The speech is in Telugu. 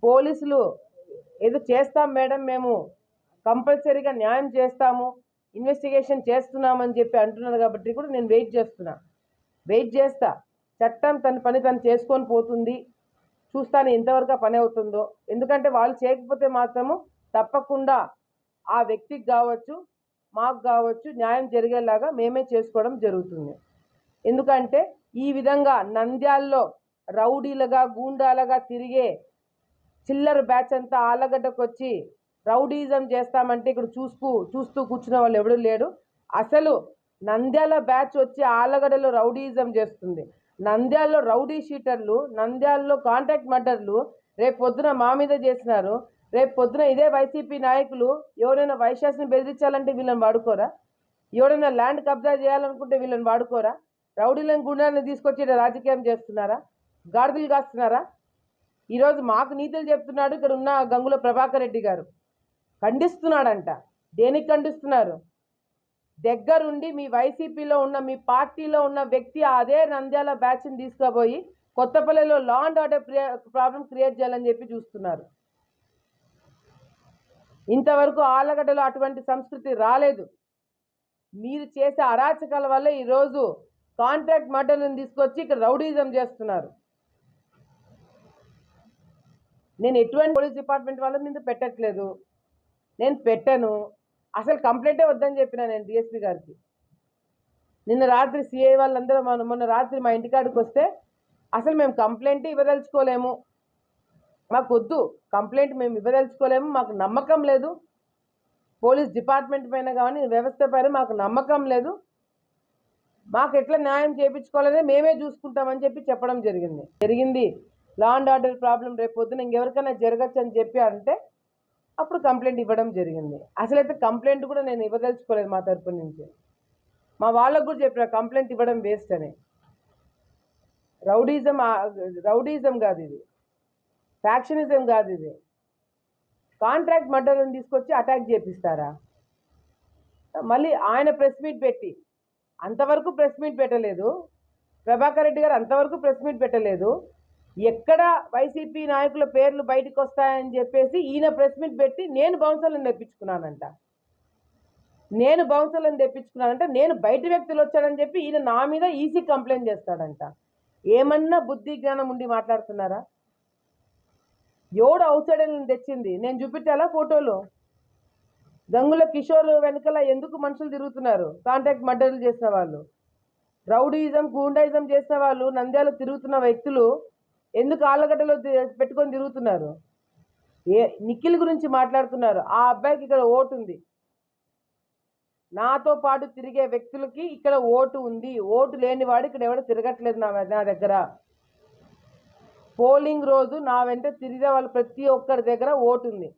పోలీసులు ఏదో చేస్తాం మేడం, మేము కంపల్సరీగా న్యాయం చేస్తాము, ఇన్వెస్టిగేషన్ చేస్తున్నామని చెప్పి అంటున్నారు. కాబట్టి కూడా నేను వెయిట్ చేస్తా. చట్టం తన పని తను చేసుకొని పోతుంది. చూస్తాను ఎంతవరకు ఆ పని అవుతుందో. ఎందుకంటే వాళ్ళు చేయకపోతే మాత్రము తప్పకుండా ఆ వ్యక్తికి కావచ్చు, మాకు కావచ్చు, న్యాయం జరిగేలాగా మేమే చేసుకోవడం జరుగుతుంది. ఎందుకంటే ఈ విధంగా నంద్యాలలో రౌడీలుగా గూండాలుగా తిరిగే చిల్లర బ్యాచ్ అంతా ఆలగడ్డకు వచ్చి రౌడీజం చేస్తామంటే ఇక్కడ చూస్తూ కూర్చున్న వాళ్ళు ఎవడూ లేడు. అసలు నంద్యాల బ్యాచ్ వచ్చి ఆలగడ్డలో రౌడీజం చేస్తుంది. నంద్యాలలో రౌడీ షీటర్లు, నంద్యాలలో కాంట్రాక్ట్ మర్డర్లు రేపు పొద్దున మా మీద చేసినారు. రేపు పొద్దున ఇదే వైసీపీ నాయకులు ఎవరైనా వైశాస్ని బెదిరించాలంటే వీళ్ళని వాడుకోరా? ఎవరైనా ల్యాండ్ కబ్జా చేయాలనుకుంటే వీళ్ళని వాడుకోరా? రౌడీలను గుండాలను తీసుకొచ్చి రాజకీయం చేస్తున్నారా? గాడిదలు కాస్తున్నారా? ఈరోజు మాకు నీతులు చెప్తున్నాడు ఇక్కడ ఉన్న గంగుల ప్రభాకర్ రెడ్డి గారు. ఖండిస్తున్నాడంట. దేనికి ఖండిస్తున్నారు? దగ్గరుండి మీ వైసీపీలో ఉన్న, మీ పార్టీలో ఉన్న వ్యక్తి అదే నంద్యాల బ్యాచ్ని తీసుకుపోయి కొత్తపల్లిలో law and order problem create చేయాలని చెప్పి చూస్తున్నారు. ఇంతవరకు ఆలగడ్డలో అటువంటి సంస్కృతి రాలేదు. మీరు చేసే అరాచకాల వల్ల ఈరోజు కాంట్రాక్ట్ మర్డర్లను తీసుకొచ్చి ఇక్కడ రౌడీజం చేస్తున్నారు. నేను ఎటువంటి పోలీస్ డిపార్ట్మెంట్ వాళ్ళ మీద పెట్టట్లేదు, నేను పెట్టను. అసలు కంప్లైంటే వద్దని చెప్పిన నేను డిఎస్పీ గారికి. నిన్న రాత్రి సిఐ వాళ్ళందరూ మొన్న రాత్రి మా ఇంటికాడికి వస్తే అసలు మేము కంప్లైంట్ ఇవ్వదలుచుకోలేము, మాకు వద్దు కంప్లైంట్, మేము ఇవ్వదలుచుకోలేము, మాకు నమ్మకం లేదు, పోలీస్ డిపార్ట్మెంట్ పైన కానీ వ్యవస్థ పైన మాకు నమ్మకం లేదు, మాకు ఎట్లా న్యాయం చేయించుకోవాలనే మేమే చూసుకుంటామని చెప్పి చెప్పడం జరిగింది. లా అండ్ ఆర్డర్ ప్రాబ్లం రేపు పొద్దున ఇంకెవరికైనా జరగచ్చు అని చెప్పి అంటే అప్పుడు కంప్లైంట్ ఇవ్వడం జరిగింది. అసలైతే కంప్లైంట్ కూడా నేను ఇవ్వదలుచుకోలేదు మా తరపు నుంచి. మా వాళ్ళకు కూడా చెప్పిన కంప్లైంట్ ఇవ్వడం వేస్ట్ అని. రౌడీజం కాదు ఇది, ఫ్యాక్షనిజం కాదు ఇది. కాంట్రాక్ట్ మర్డర్ని తీసుకొచ్చి అటాక్ చేపిస్తారా? మళ్ళీ ఆయన ప్రెస్ మీట్ పెట్టి అంతవరకు ప్రెస్ మీట్ పెట్టలేదు, ప్రభాకర్ రెడ్డి గారు అంతవరకు ప్రెస్ మీట్ పెట్టలేదు. ఎక్కడ వైసీపీ నాయకుల పేర్లు బయటకు వస్తాయని చెప్పేసి ఈయన ప్రెస్ మీట్ పెట్టి నేను బౌన్సర్లను తెప్పించుకున్నానంట, నేను బయట వ్యక్తులు వచ్చాడని చెప్పి ఈయన నా మీద ఈసీ కంప్లైంట్ చేస్తాడంట. ఏమన్నా బుద్ధి జ్ఞానం ఉండి మాట్లాడుతున్నారా? ఎవడు అవుట్సైడర్లను తెచ్చింది నేను చూపించాలా ఫోటోలు? గంగుల కిషోర్ వెనకల ఎందుకు మనుషులు తిరుగుతున్నారు? కాంట్రాక్ట్ మర్డర్లు చేసిన వాళ్ళు, రౌడీయిజం గూండాయిజం చేసిన వాళ్ళు, నంద్యాల తిరుగుతున్న వ్యక్తులు ఎందుకు ఆళ్ళగడ్డలో పెట్టుకొని తిరుగుతున్నారు? నిఖిల్ గురించి మాట్లాడుతున్నారు. ఆ అబ్బాయికి ఇక్కడ ఓటు ఉంది, నాతో పాటు తిరిగే వ్యక్తులకి ఇక్కడ ఓటు ఉంది. ఓటు లేని వాడు ఇక్కడ ఎవరు తిరగట్లేదు నా దగ్గర. పోలింగ్ రోజు నా వెంట తిరిగే వాళ్ళు ప్రతి ఒక్కరి దగ్గర ఓటు ఉంది.